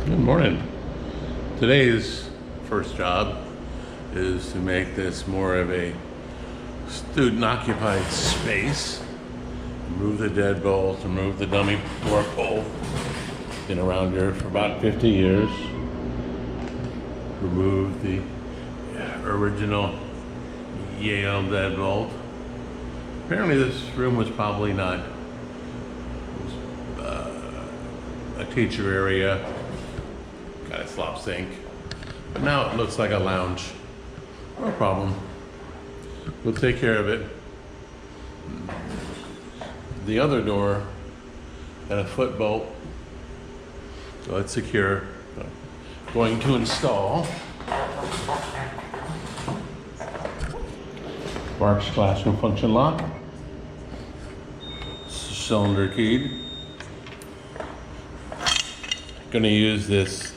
Good morning. Today's first job is to make this more of a student-occupied space. Remove the deadbolt, remove the dummy door pole. Been around here for about 50 years. Remove the original Yale deadbolt. Apparently this room was probably not a teacher area. Got a slop sink, but now it looks like a lounge. No problem. We'll take care of it. The other door had a foot bolt, so it's secure. Going to install Mark's classroom function lock, cylinder keyed. Going to use this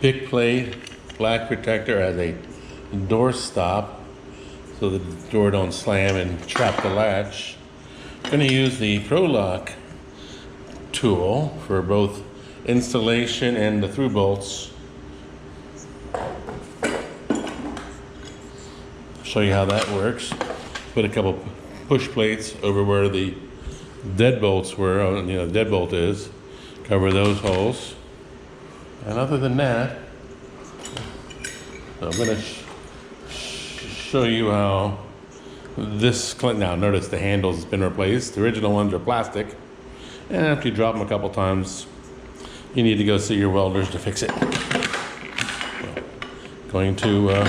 pick plate black protector as a door stop so the door don't slam and trap the latch. Going to use the Pro Lock tool for both installation and the through bolts. Show you how that works. Put a couple push plates over where the deadbolts were, the deadbolt is. Cover those holes. And other than that, I'm going to show you how this, now notice the handles has been replaced. The original ones are plastic. And after you drop them a couple times, you need to go see your welders to fix it. Going to, oh,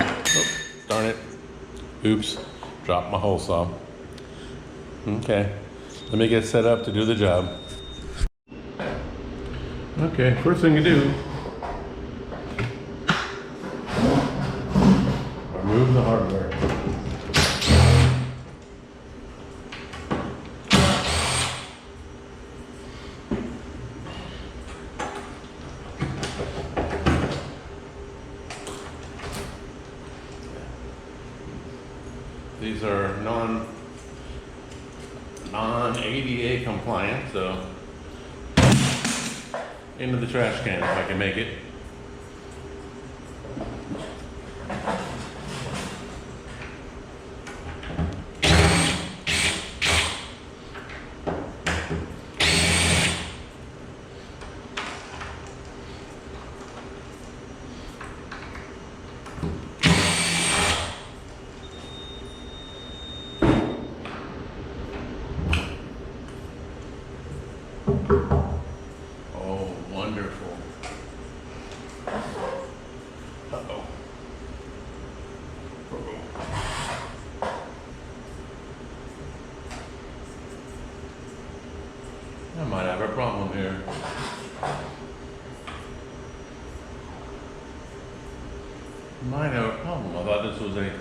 darn it. Oops, dropped my hole saw. Okay, let me get set up to do the job. Okay, first thing you do, remove the hardware. These are non-ADA compliant, so into the trash can if I can make it. Oh, wonderful. Uh-oh. I might have a problem here. Might have a problem. I thought this was a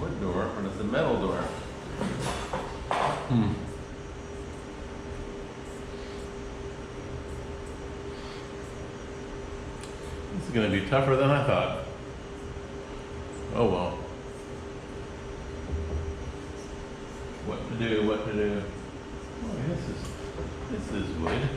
wood door, but it's a metal door. This is going to be tougher than I thought. Oh well. What to do, what to do. Oh, this is wood.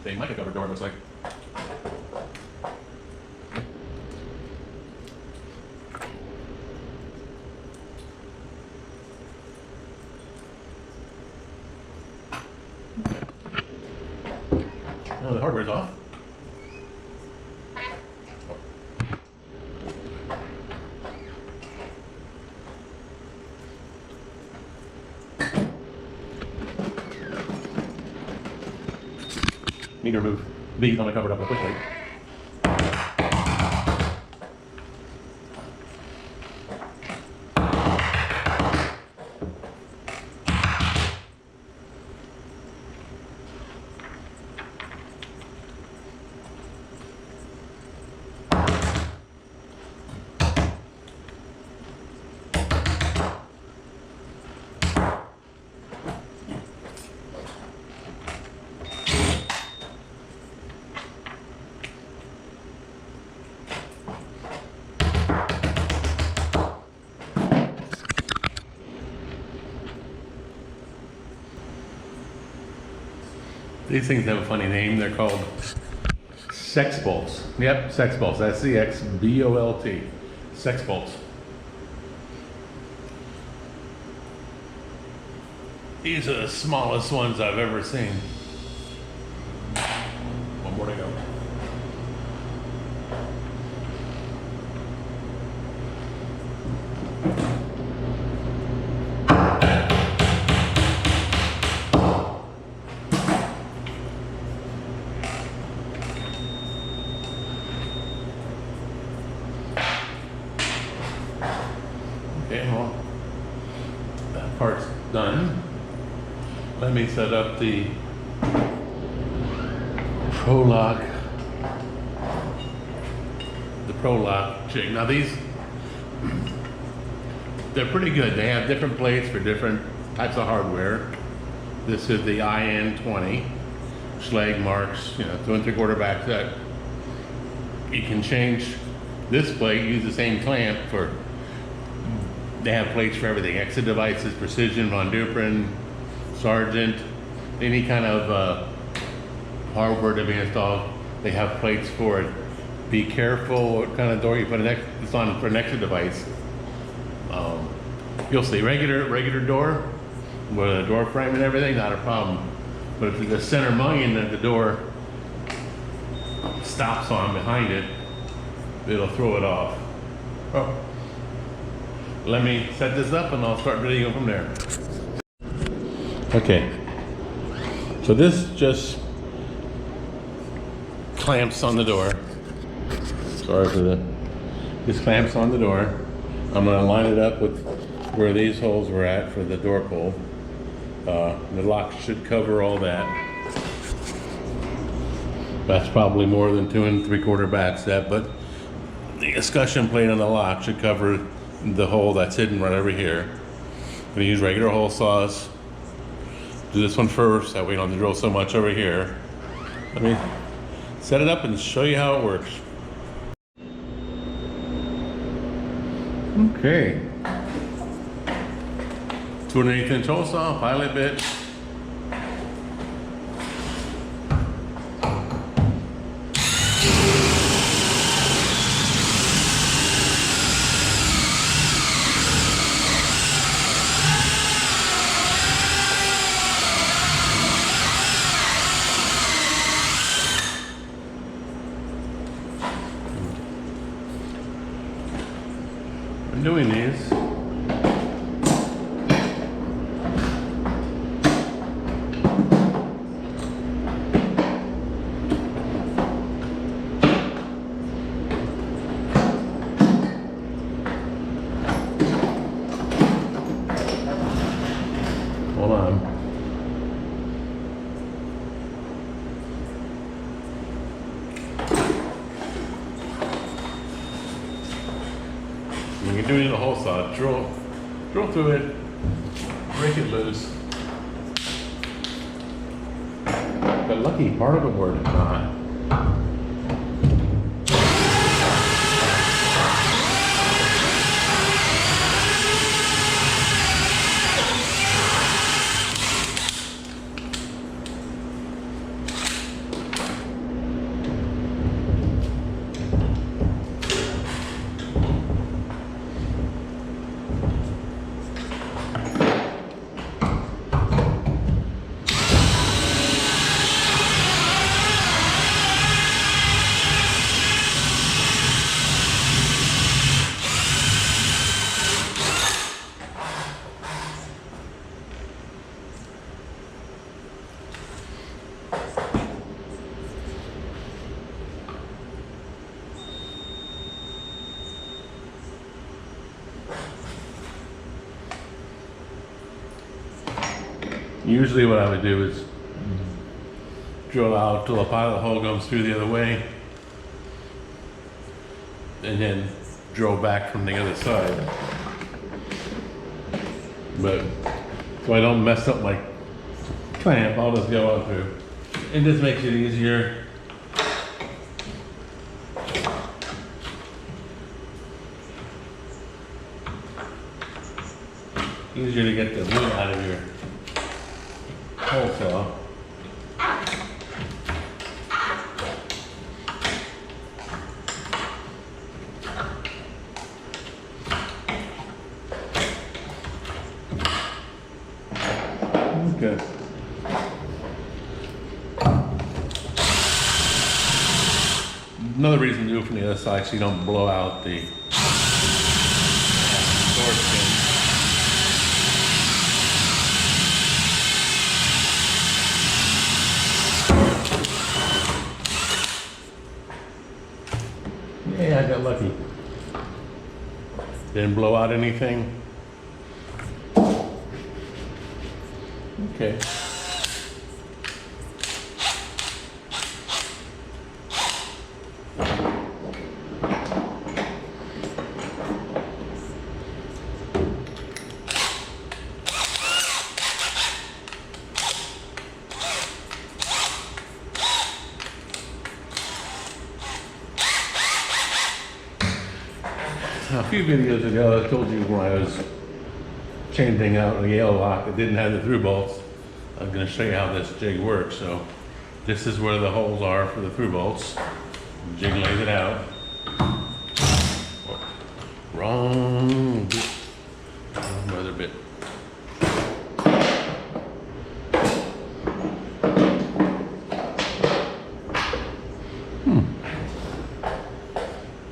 They might have covered door, looks like. Oh, the hardware's off. Need to remove these. I'm going to cover it up with a push plate. These things have a funny name. They're called sex bolts. Yep, sex bolts. SEXBOLT. Sex bolts. These are the smallest ones I've ever seen. One more to go. Okay, well, that part's done. Let me set up the Pro Lock jig. Now these, they're pretty good. They have different plates for different types of hardware. This is the IN20 Schlag marks, 2 3/4 back set. You can change this plate, use the same clamp for, they have plates for everything. Exit devices, Precision, Von Duprin, Sargent, any kind of hardware to be installed, they have plates for it. Be careful what kind of door you put it's on for an exit device. You'll see regular door with a door frame and everything, not a problem. But if the center mullion that the door stops on behind it, it'll throw it off. Oh. Let me set this up and I'll start videoing from there. Okay, so this just clamps on the door. Sorry for this clamps on the door. I'm going to line it up with where these holes were at for the door pull. The lock should cover all that. That's probably more than 2 3/4 back set, but the escutcheon plate on the lock should cover the hole that's hidden right over here. I'm going to use regular hole saws. Do this one first, that way you don't have to drill so much over here. Let me set it up and show you how it works. Okay. 2 1/8" hole saw, pilot bit. I'm doing these. Hold on. When you're doing the hole saw, drill through it, break it loose. But lucky part of it worked, not. Usually what I would do is drill out till a pilot hole comes through the other way and then drill back from the other side. But so I don't mess up my clamp, I'll just go on through. It just makes it easier. Easier to get the wood out of your hole saw. Another reason to do it from the other side so you don't blow out the door skin. Yeah, I got lucky. Didn't blow out anything. Okay. A few videos ago, I told you when I was changing out the Yale lock, it didn't have the through bolts. I'm going to show you how this jig works. So this is where the holes are for the through bolts. The jig lays it out. Wrong bit. Wrong other bit.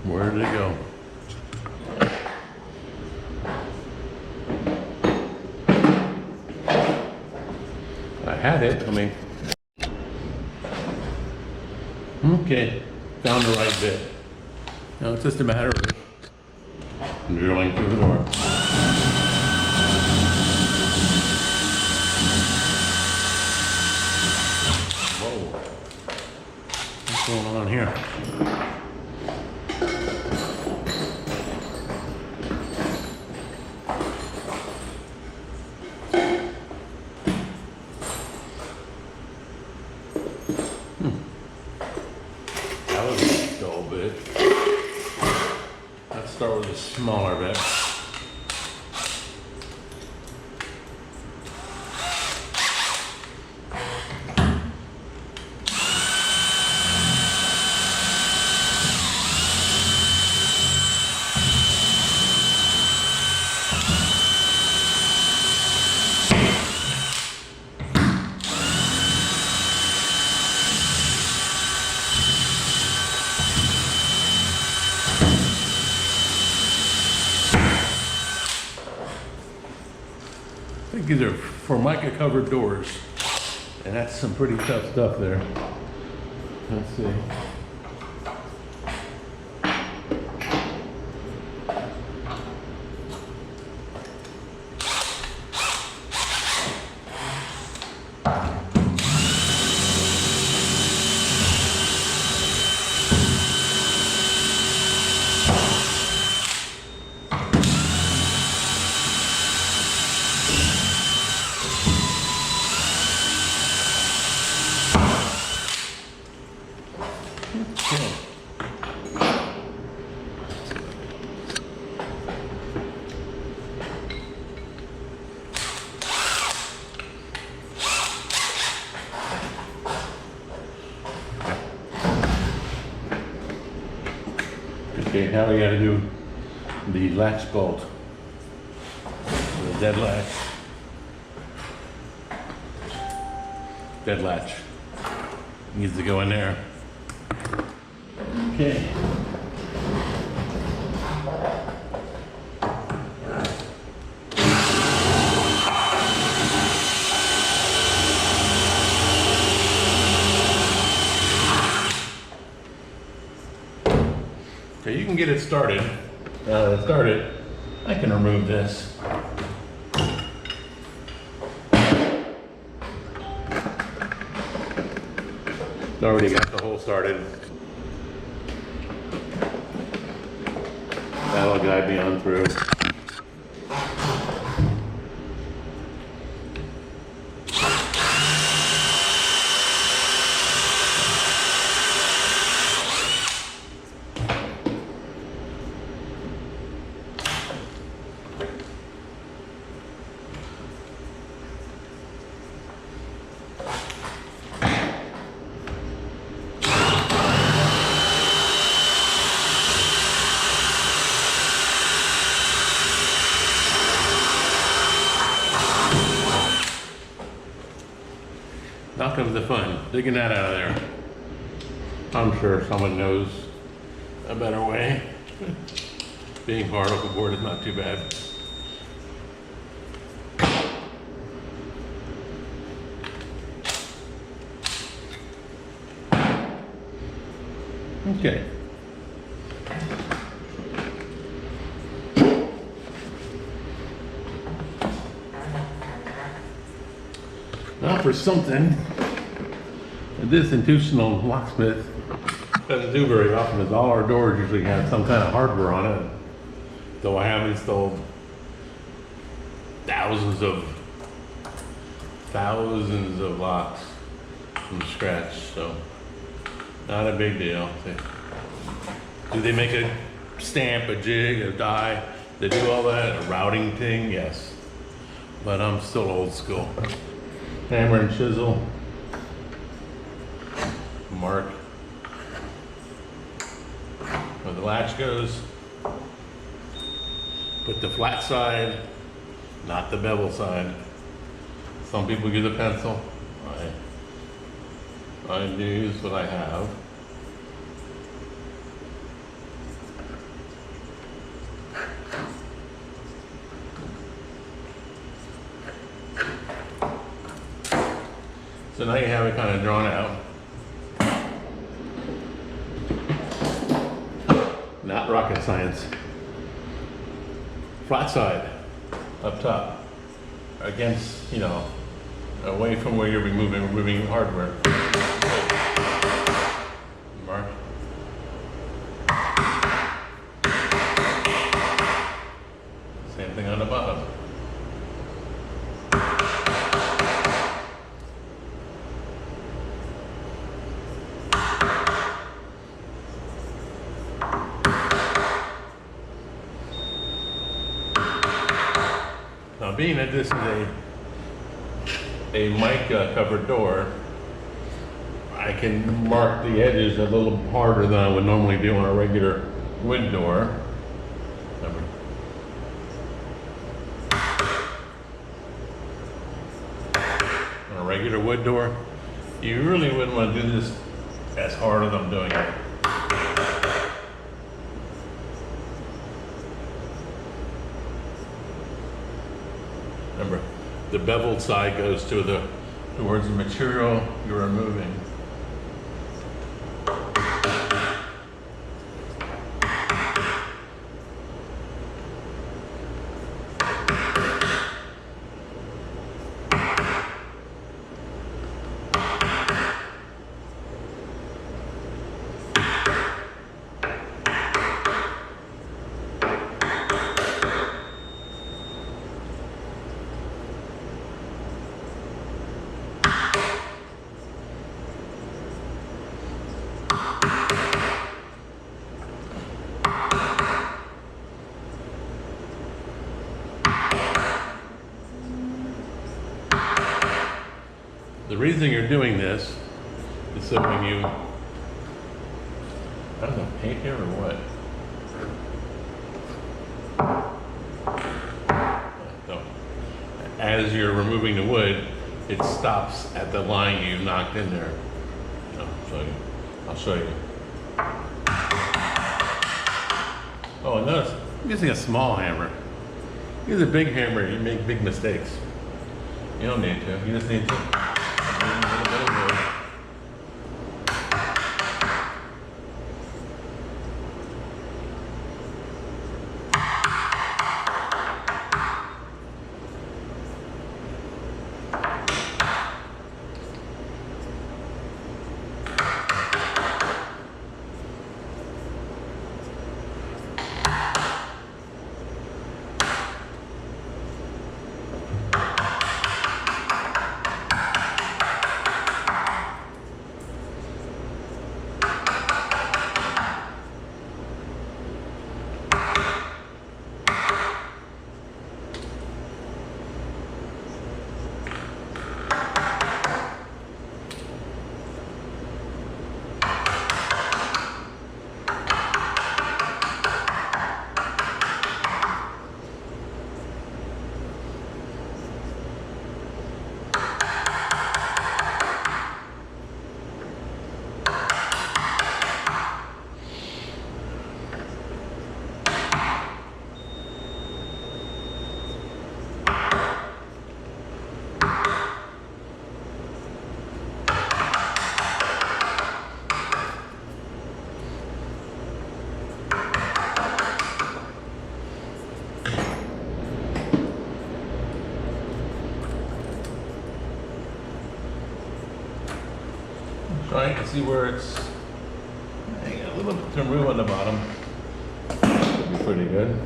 Where did it go? I had it, okay, found the right bit. Now it's just a matter of drilling through the door. Whoa, what's going on here? That was a dull bit. Let's start with a smaller bit. I think these are Formica covered doors, and that's some pretty tough stuff there. Let's see. Okay. Okay, now we gotta do the latch bolt. The dead latch. Dead latch. Needs to go in there. Okay. Okay, you can get it started. I can remove this. It's already got the hole started. That'll guide me on through. Now comes the fun, digging that out of there. I'm sure someone knows a better way. Being particle board is not too bad. Okay. Now for something that this institutional locksmith doesn't do very often is all our doors usually have some kind of hardware on it. Though I have installed thousands of locks from scratch, so not a big deal. Do they make a stamp, a jig, a die? They do all that, a routing thing, yes. But I'm still old school. Hammer and chisel, mark where the latch goes. Put the flat side, not the bevel side. Some people use a pencil. I use what I have. So now you have it kind of drawn out. Not rocket science. Flat side, up top, against, you know, away from where you're removing hardware. Mark. Same thing on the bottom. Now, being that this is a mic covered door, I can mark the edges a little harder than I would normally do on a regular wood door. On a regular wood door, you really wouldn't want to do this as hard as I'm doing it. Remember, the beveled side goes towards the material you're removing. The reason you're doing this is so when you, I don't know, paint here or what? No. As you're removing the wood, it stops at the line you knocked in there. I'll show you. Oh, and notice, I'm using a small hammer. Use a big hammer, you make big mistakes. You don't need to, you just need to. All right, see where it's hang on, a little bit to remove on the bottom. Should be pretty good.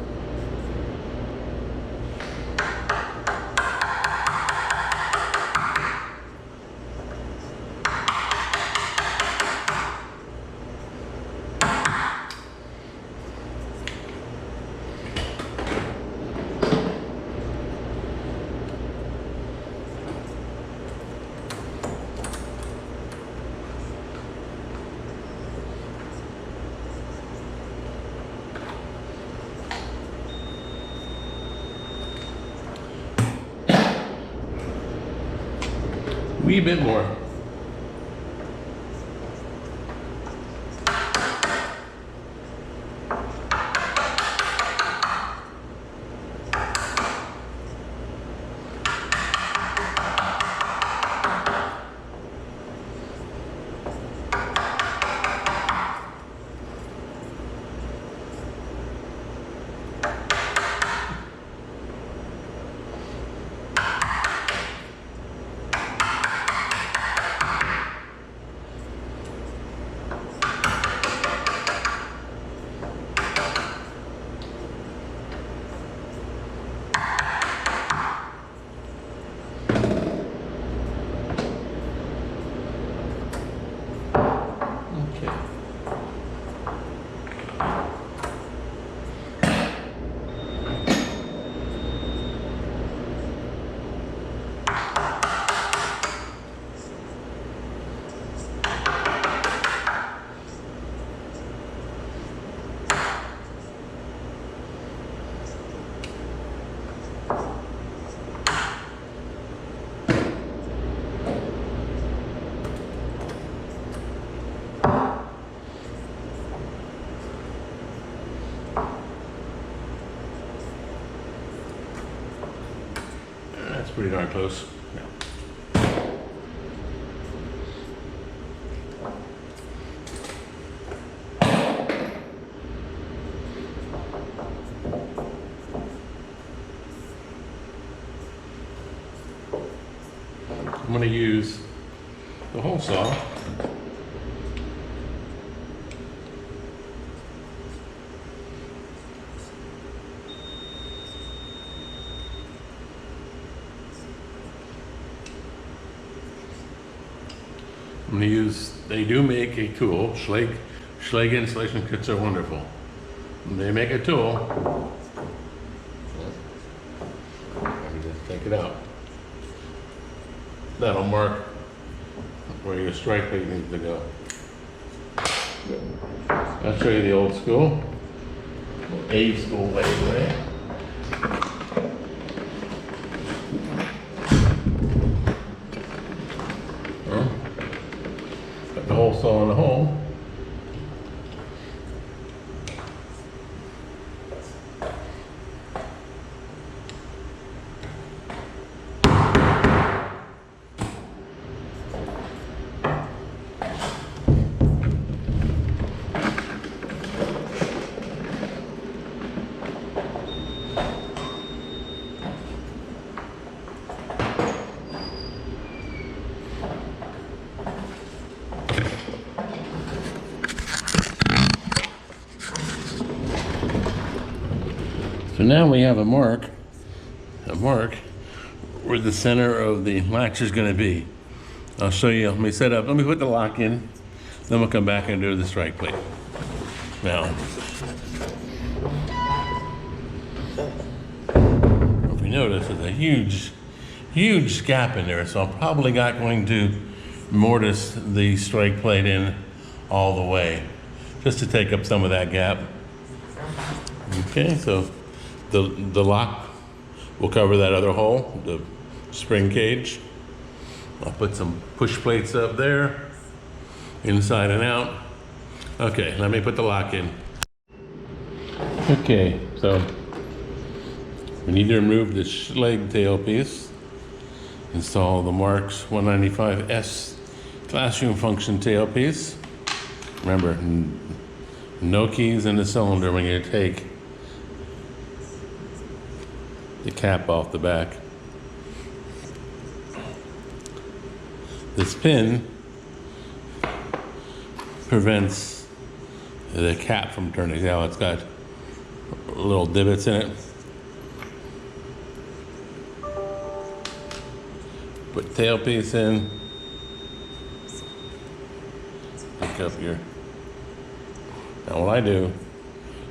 Wee bit more. That's pretty darn close. Yeah. I'm going to use the hole saw. I'm going to use, they do make a tool. Schlage installation kits are wonderful. They make a tool. Let me just take it out. That'll mark where your strike plate needs to go. I'll show you the old school, A school way. Put the hole saw in the hole. So now we have a mark where the center of the latch is going to be. I'll show you. Let me set up. Let me put the lock in. Then we'll come back and do the strike plate. Now, if you notice, there's a huge gap in there. So I'm probably not going to mortise the strike plate in all the way, just to take up some of that gap. Okay, so the lock will cover that other hole, the spring cage. I'll put some push plates up there, inside and out. Okay, let me put the lock in. Okay, so we need to remove the Schlage tailpiece, install the Marks 195S classroom function tailpiece. Remember, no keys in the cylinder when you take the cap off the back. This pin prevents the cap from turning. Now it's got little divots in it. Put tailpiece in. Pick up your. Now what I do,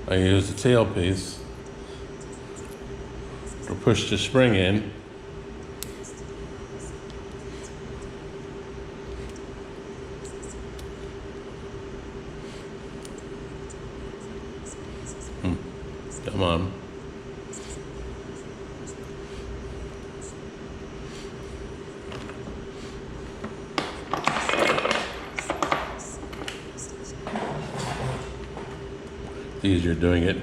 I use the tailpiece to push the spring in. Come on. It's easier doing it.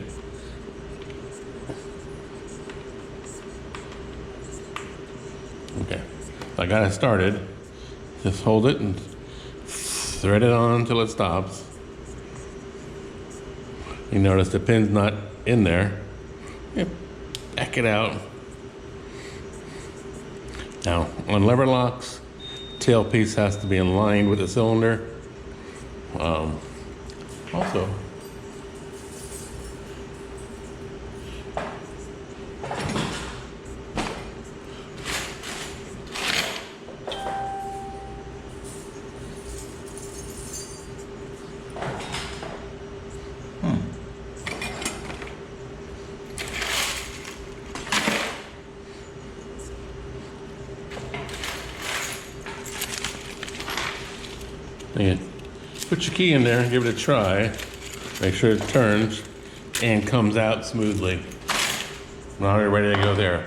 Okay, I got it started. Just hold it and thread it on until it stops. You notice the pin's not in there. You back it out. Now, on lever locks, tailpiece has to be in line with the cylinder. Also, again, put your key in there and give it a try. Make sure it turns and comes out smoothly. Now you're ready to go there.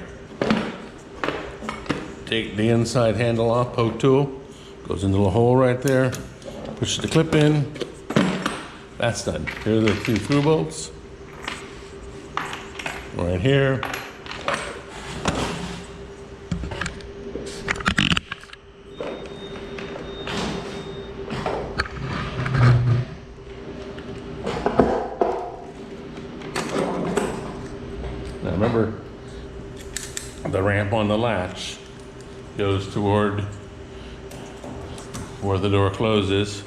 Take the inside handle off, poke tool, goes into the hole right there. Push the clip in. That's done. Here are the 2 through bolts. Right here. Now remember, the ramp on the latch goes toward where the door closes.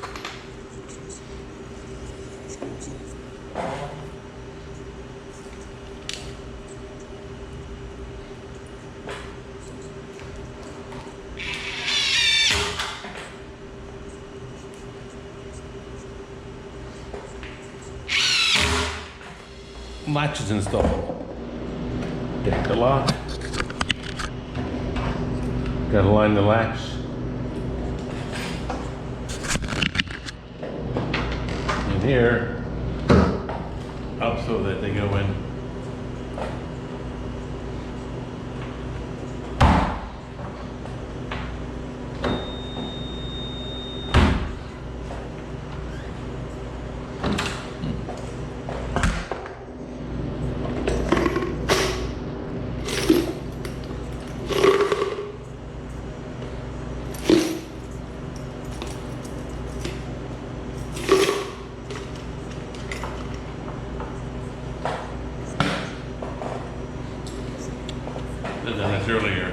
Latch is installed. Take the lock. Gotta line the latch. In here, up so that they go in. Did this earlier.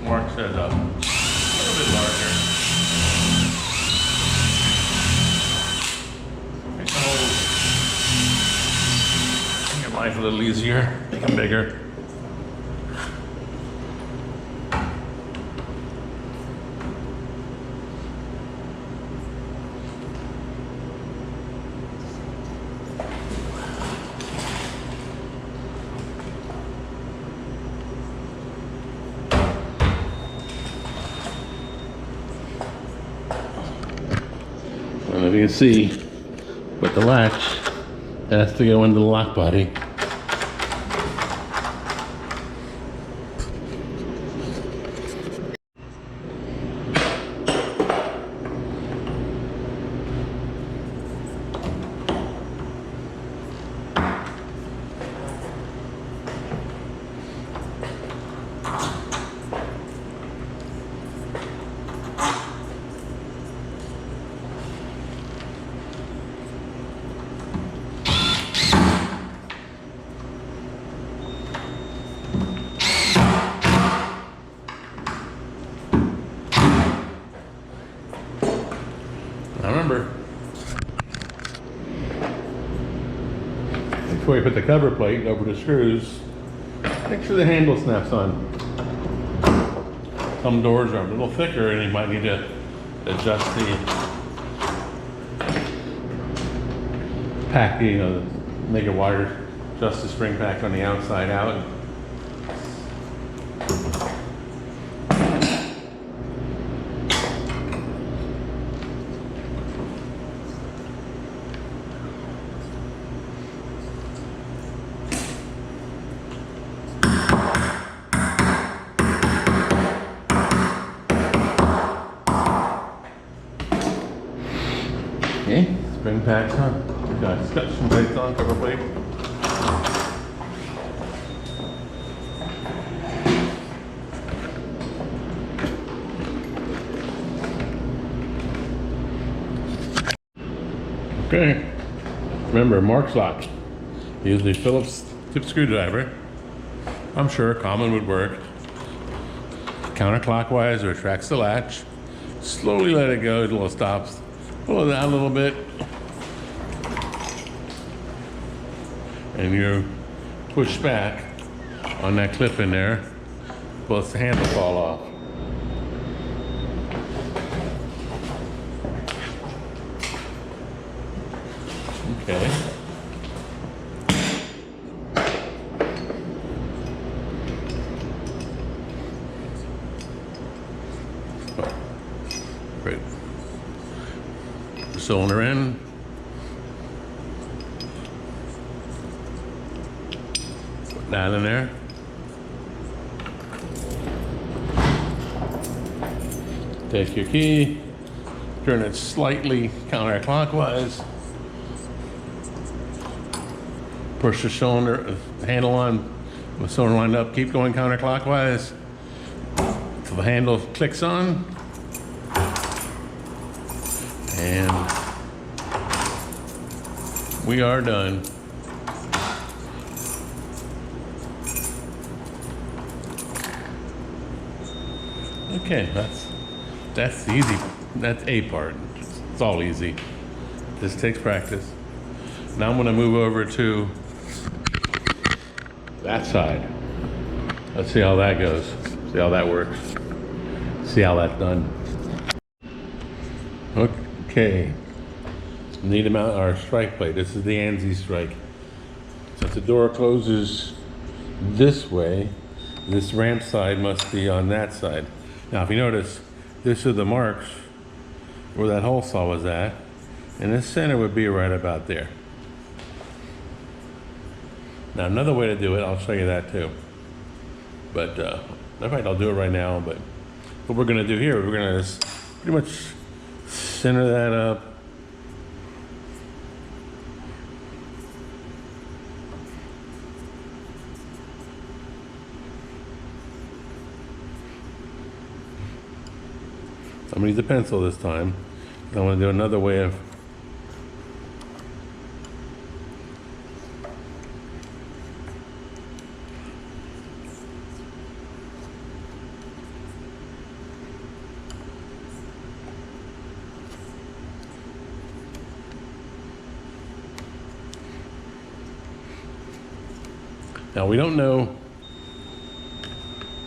Mark says a little bit larger. Make your life a little easier. Make them bigger. And if you can see, with the latch, it has to go into the lock body. Before you put the cover plate over the screws, make sure the handle snaps on. Some doors are a little thicker and you might need to adjust the packing, make it wider, adjust the spring pack on the outside out. Okay, spring pack's on. We've got scutcheon plates on, cover plate. Okay, remember Mark's lock. Use the Phillips tip screwdriver. I'm sure common would work. Counterclockwise retracts the latch. Slowly let it go until it stops. Pull it out a little bit. And you push back on that clip in there, plus the handle fall off. Okay. Great. Cylinder in. Put that in there. Take your key, turn it slightly counterclockwise. Push the cylinder handle on, with the cylinder lined up, keep going counterclockwise till the handle clicks on. And we are done. Okay, that's easy. That's a part. It's all easy. This takes practice. Now I'm going to move over to that side. Let's see how that goes. See how that works. See how that's done. Okay. Need to mount our strike plate. This is the ANSI strike. Since the door closes this way, this ramp side must be on that side. Now if you notice, this are the marks where that hole saw was at, and the center would be right about there. Now another way to do it, I'll show you that too. But in fact, I'll do it right now. But what we're gonna do here, we're gonna just pretty much center that up. I'm gonna use a pencil this time. I want to do another way of now we don't know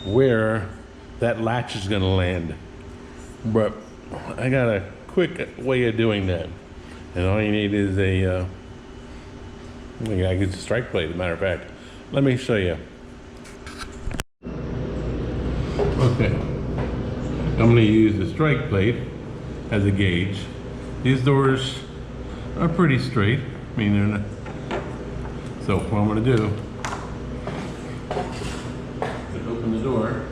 where that latch is going to land, but I got a quick way of doing that. And all you need is I use a strike plate, as a matter of fact. Let me show you. Okay, I'm going to use the strike plate as a gauge. These doors are pretty straight. I mean, they're not. So what I'm going to do is open the door.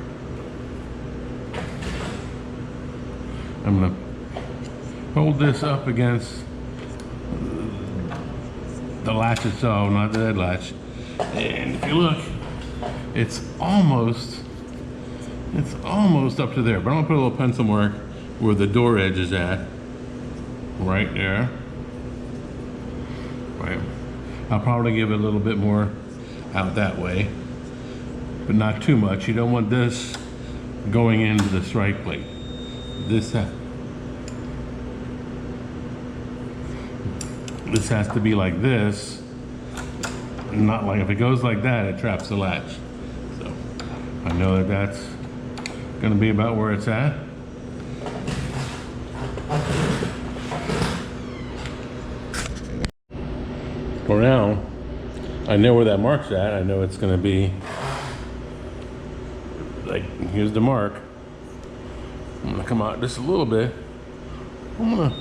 I'm going to hold this up against the latch itself, not the head latch. And if you look, it's almost up to there. But I'm gonna put a little pencil mark where the door edge is at, right there. Right. I'll probably give it a little bit more out that way, but not too much. You don't want this going into the strike plate. This has to be like this, not like, if it goes like that, it traps the latch. So I know that that's gonna be about where it's at. For now, I know where that mark's at. I know it's gonna be, like, here's the mark. I'm gonna come out just a little bit. I'm gonna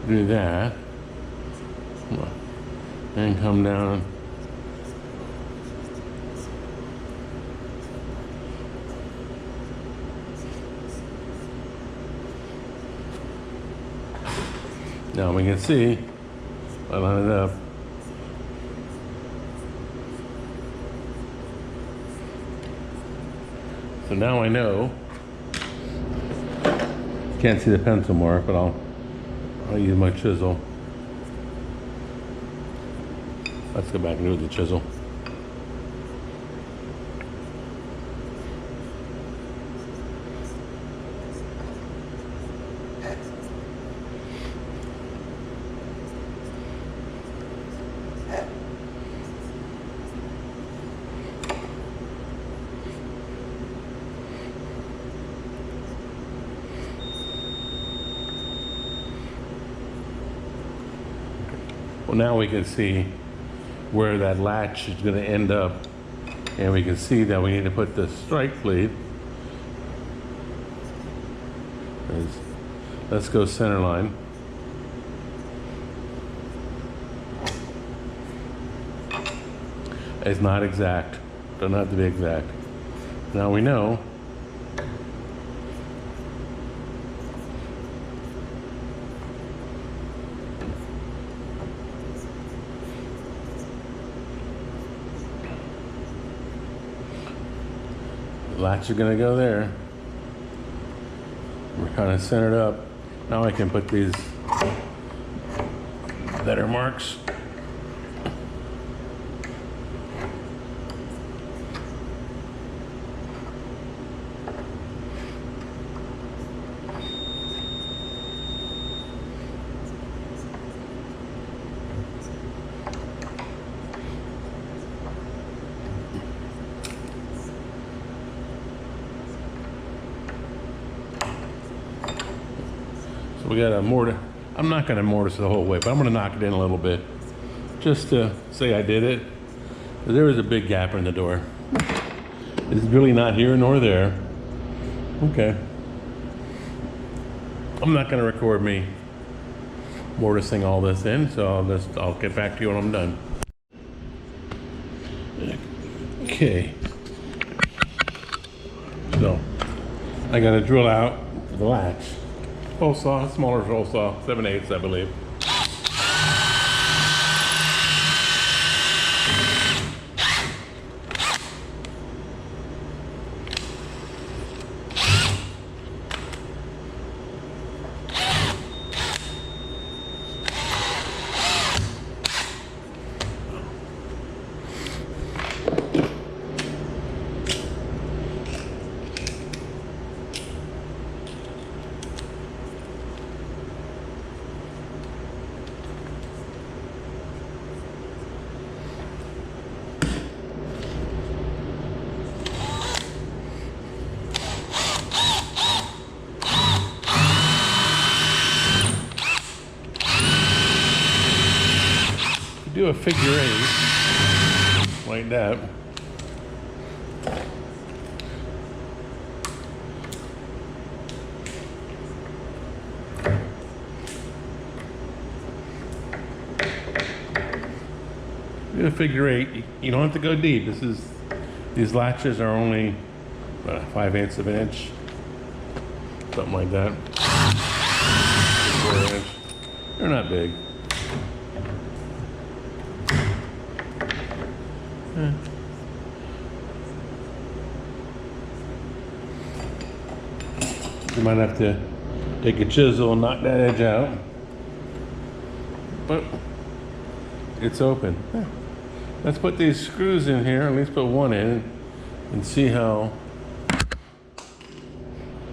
do that. And come down. Now we can see, I line it up. So now I know. Can't see the pencil mark, but I'll use my chisel. Let's go back and do it with the chisel. Well, now we can see where that latch is going to end up, and we can see that we need to put the strike plate. Let's go center line. It's not exact. Doesn't have to be exact. Now we know. Latch is gonna go there. We're kind of centered up. Now I can put these better marks. We got a mortise. I'm not going to mortise the whole way, but I'm going to knock it in a little bit just to say I did it. There is a big gap in the door. It's really not here nor there. Okay. I'm not going to record me mortising all this in, so I'll get back to you when I'm done. Okay. So I got to drill out the latch. Hole saw, smaller hole saw, 7/8, I believe. Do a figure 8 like that. Do a figure 8. You don't have to go deep. These latches are only 5/8 of an inch, something like that. 4 inch. They're not big. You might have to take a chisel and knock that edge out, but it's open. Let's put these screws in here, at least put one in, and see how.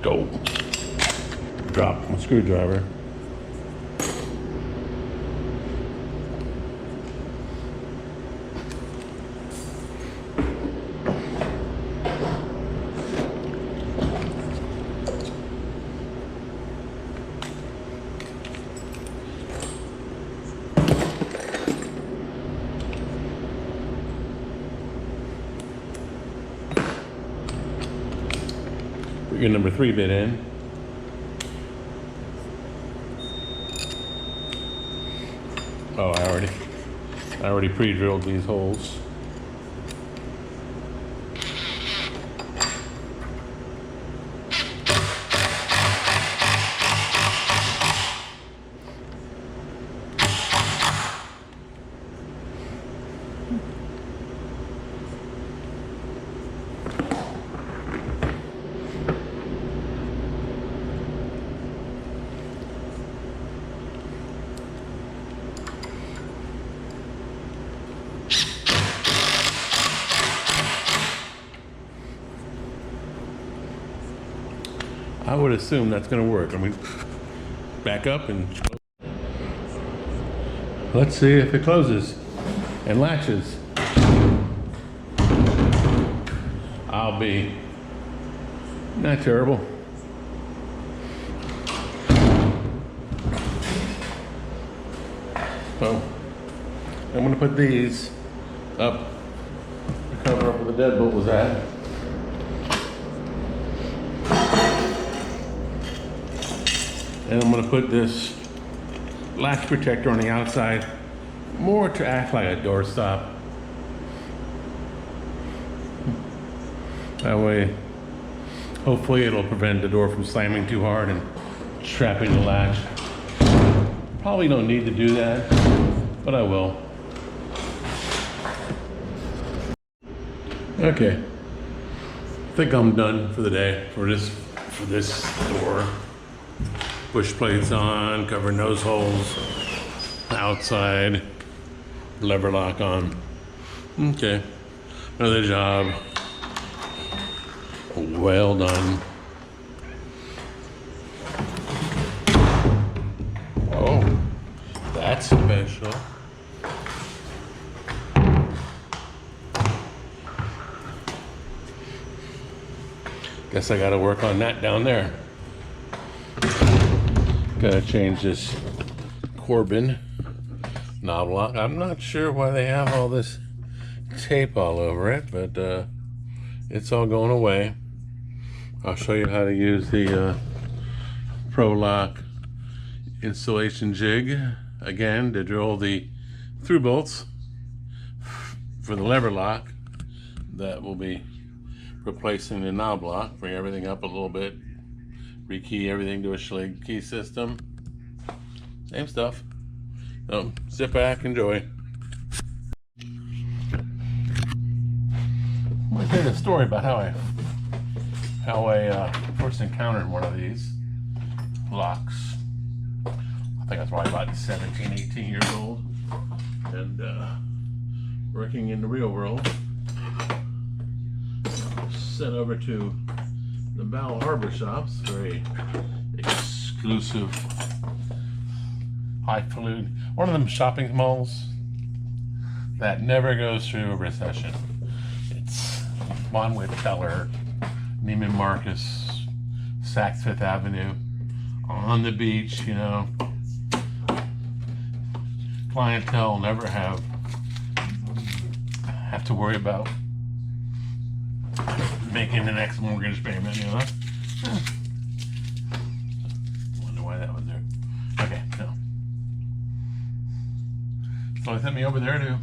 Go. Drop my screwdriver. Put your number 3 bit in. Oh, I already pre-drilled these holes. I would assume that's going to work. I mean, back up and let's see if it closes and latches. I'll be not terrible. So I'm going to put these up to cover up where the deadbolt was at. And I'm going to put this latch protector on the outside, more to act like a door stop. That way, hopefully it'll prevent the door from slamming too hard and trapping the latch. Probably don't need to do that, but I will. Okay, I think I'm done for the day for this door. Push plates on, cover nose holes, outside, lever lock on. Okay, another job. Well done. Oh, that's special. Guess I gotta work on that down there. Gotta change this Corbin knob lock. I'm not sure why they have all this tape all over it, but it's all going away. I'll show you how to use the Pro Lock installation jig again to drill the through bolts for the lever lock. That will be replacing the knob lock. Bring everything up a little bit. Rekey everything to a Schlage key system. Same stuff. So sit back, enjoy. I'm going to tell you a story about how I first encountered one of these locks. I think I was probably about 17, 18 years old, and working in the real world. Sent over to the Bowel Harbor shops, very exclusive, highfalutin, one of them shopping malls that never goes through a recession. It's Monwood Teller, Neiman Marcus, Saks Fifth Avenue, on the beach, you know. Clientele never have to worry about making the next mortgage payment, you know. Wonder why that was there. Okay, no. So I sent me over there to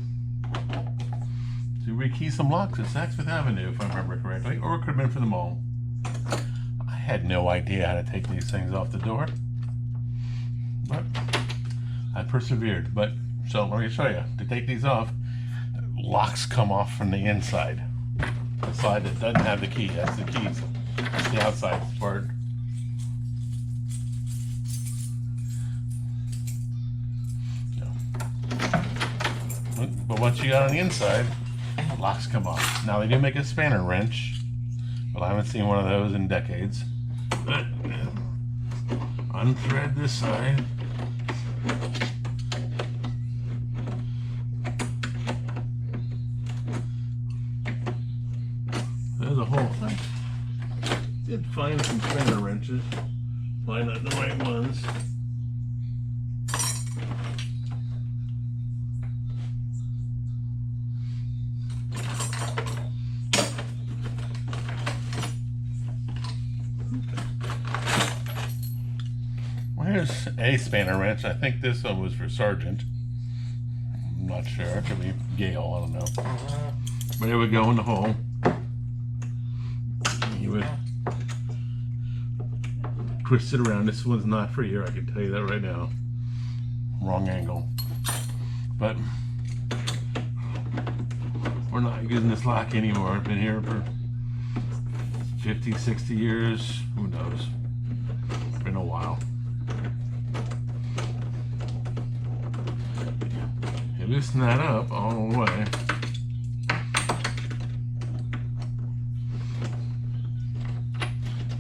rekey some locks at Saks Fifth Avenue, if I remember correctly, or it could have been for the mall. I had no idea how to take these things off the door, but I persevered. But so let me show you. To take these off, locks come off from the inside. The side that doesn't have the key, that's the keys. That's the outside part. But once you got on the inside, locks come off. Now they do make a spanner wrench, but I haven't seen one of those in decades. But unthread this side. There's a whole thing. Did find some spanner wrenches. Probably not the right ones. There's a spanner wrench. I think this one was for Sergeant. I'm not sure. It could be Gale. I don't know. But it would go in the hole. You would twist it around. This one's not for here. I can tell you that right now. Wrong angle. But we're not using this lock anymore. I've been here for 50, 60 years. Who knows? It's been a while. You loosen that up all the way.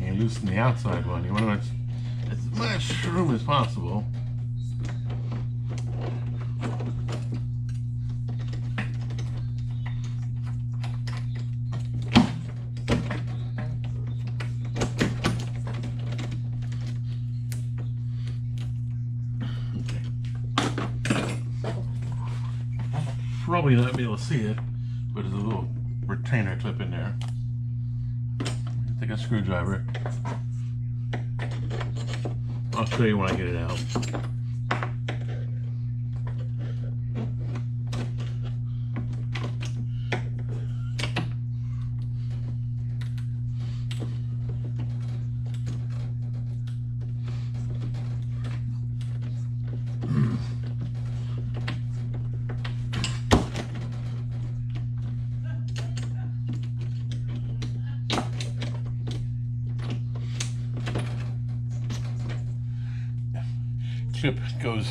And you loosen the outside one. You want as much room as possible. Probably not be able to see it, but there's a little retainer clip in there. Take a screwdriver. I'll show you when I get it out. Chip goes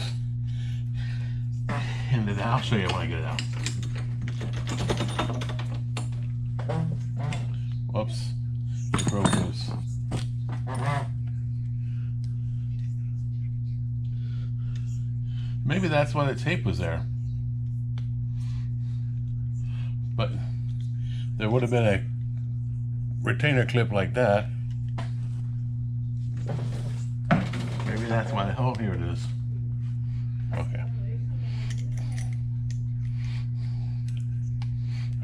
into the, I'll show you when I get it out. Whoops, it broke loose. Maybe that's why the tape was there. But there would have been a retainer clip like that. Maybe that's why. Oh, here it is. Okay.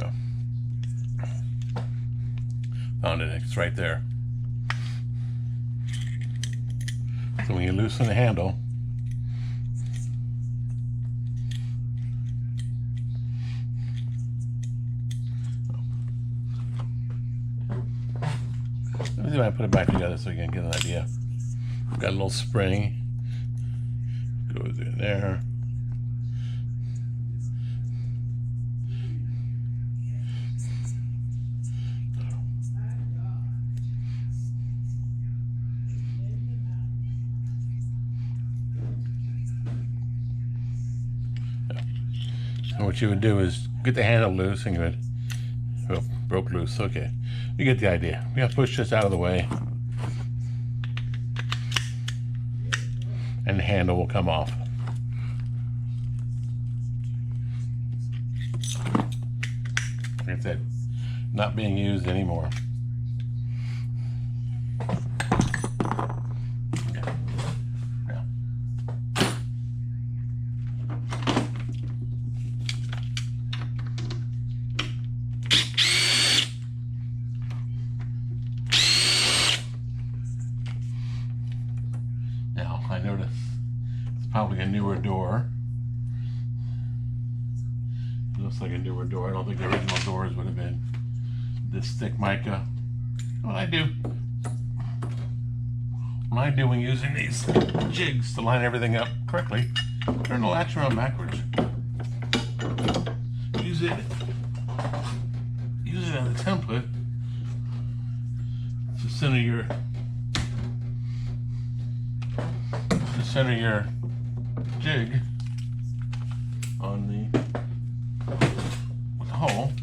Oh. Found it. It's right there. So when you loosen the handle, let me see if I put it back together so you can get an idea. Got a little spring, goes in there. And what you would do is get the handle loose and you would, oh, broke loose, okay. You get the idea. We gotta push this out of the way. And the handle will come off. Like I said, not being used anymore. Okay. Yeah. Now, I notice it's probably a newer door. It looks like a newer door. I don't think the original doors would have been this thick mica. What I do when using these jigs to line everything up correctly, turn the latch around backwards. Use it as a template to center your jig on the with the hole.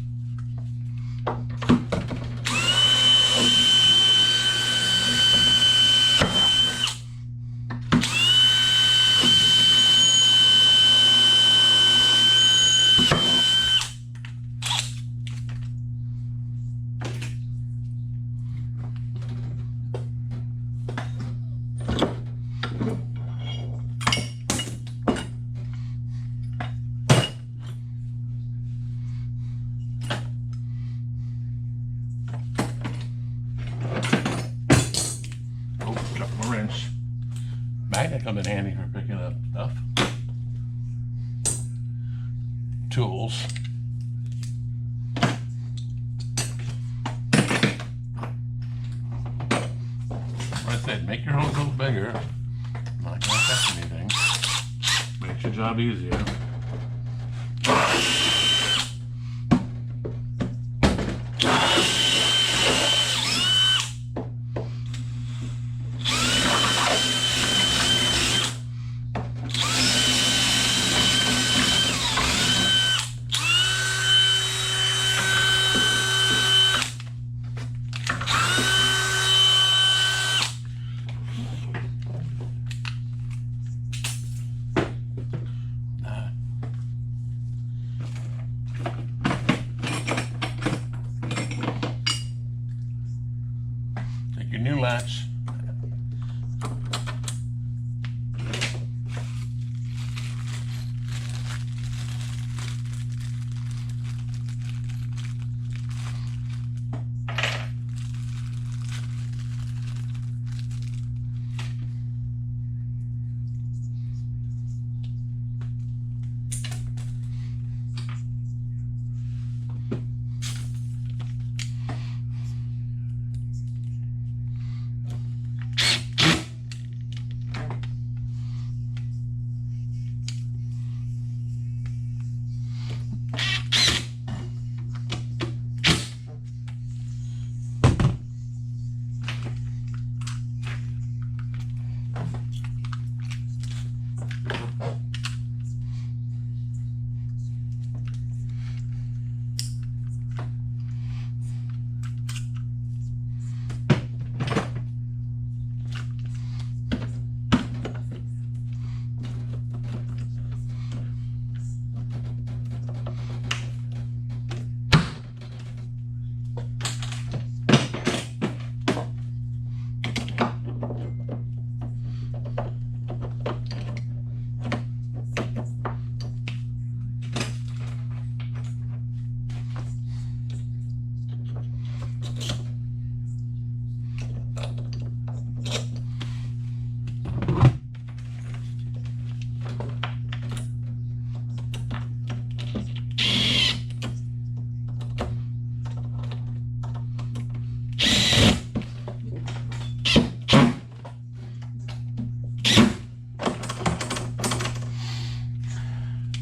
kind of come in handy for picking up stuff. Tools. Like I said, make your hose a little bigger. Not gonna affect anything. Makes your job easier. Take your new latch.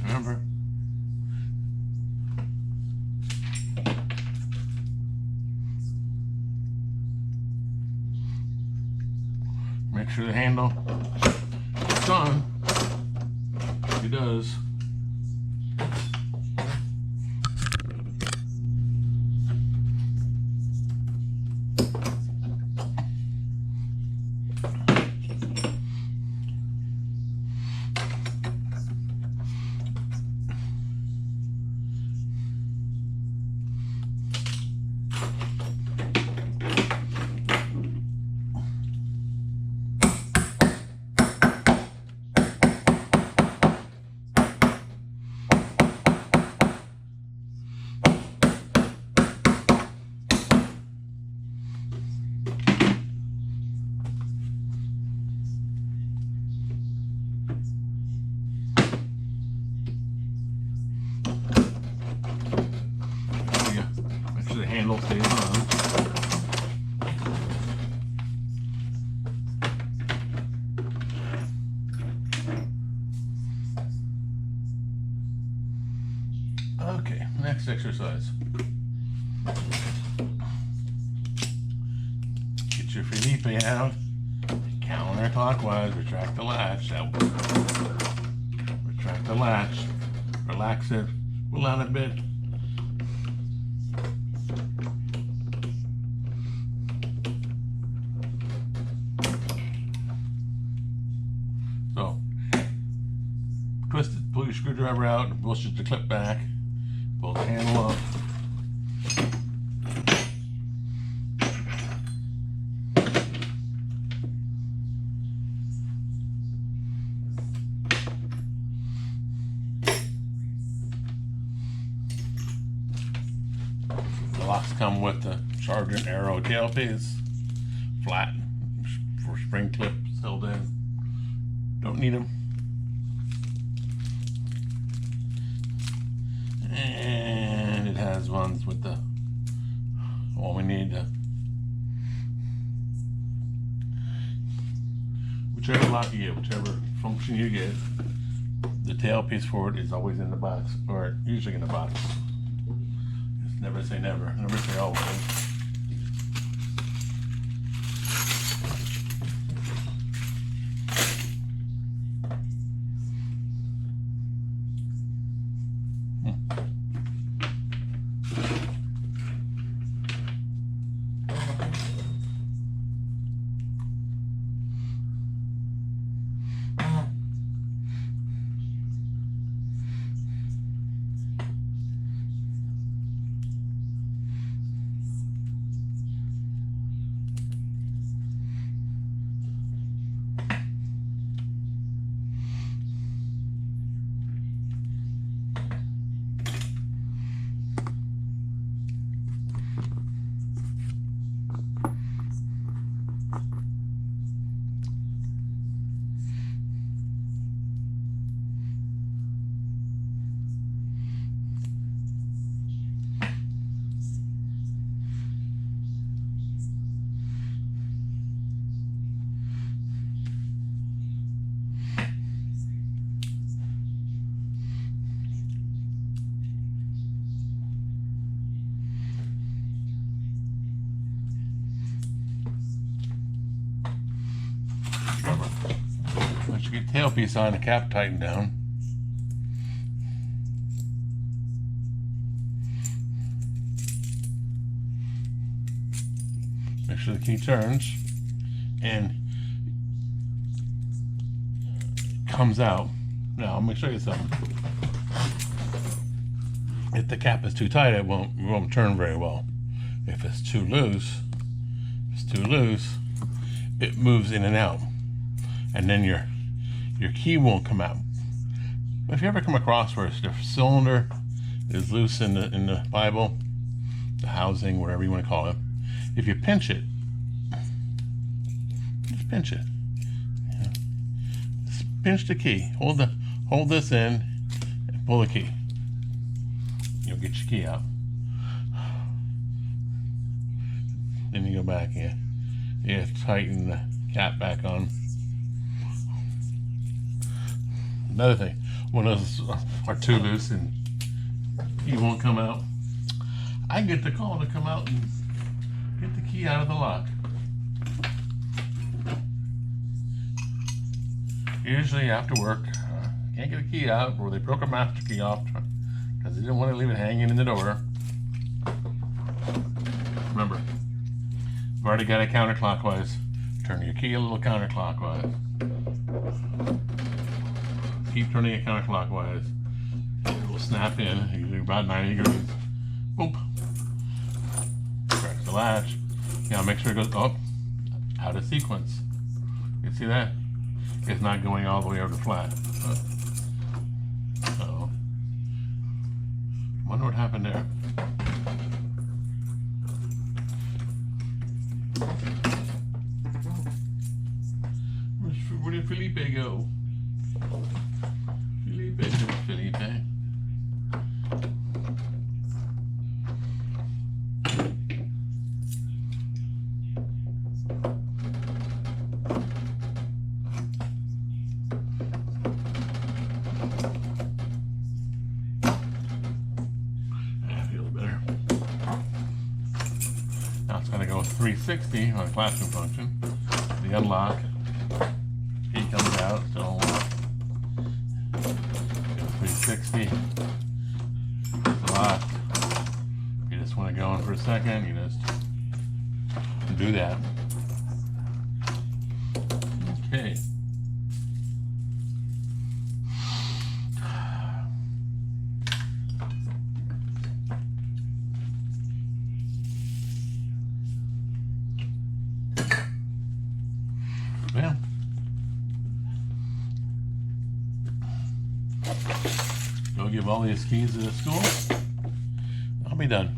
Remember, make sure the handle is on. It does. The handle stays on. Okay, next exercise. Get your Felipe out. Counterclockwise, retract the latch. Retract the latch. Relax it. Pull out a bit. So, twist it, pull your screwdriver out, and push the clip back, pull the handle up. The locks come with the Sergeant Arrow tailpiece, flat for spring clips held in. Don't need them. And it has ones with the all we need to whichever lock you get, whichever function you get, the tailpiece for it is always in the box, or usually in the box. Just never say never, never say always. Once you get the tailpiece on, the cap tightened down. Make sure the key turns and comes out. Now, let me show you something. If the cap is too tight, it won't turn very well. If it's too loose, it moves in and out, and then your key won't come out. If you ever come across where the cylinder is loose in the Bible, the housing, whatever you want to call it, if you pinch it, just pinch it. Yeah. Just pinch the key. Hold this in and pull the key. You'll get your key out. Then you go back and you tighten the cap back on. Another thing, when those are too loose and you won't come out, I get the call to come out and get the key out of the lock. Usually after work, can't get a key out, or they broke a master key off because they didn't want to leave it hanging in the door. Remember, you've already got it counterclockwise. Turn your key a little counterclockwise. Keep turning it counterclockwise. It will snap in, usually about 90 degrees. Boop. Press the latch. Now make sure it goes up, out of sequence. You see that? It's not going all the way over flat. Uh-oh. Wonder what happened there. Where did Felipe go? Felipe. That feels better. Now it's going to go 360 on the classroom function. The unlock. Key comes out, still unlocked. 360. Lock. You just want to go in for a second, you just do that. Okay. Well, go give all these keys to the school. I'll be done.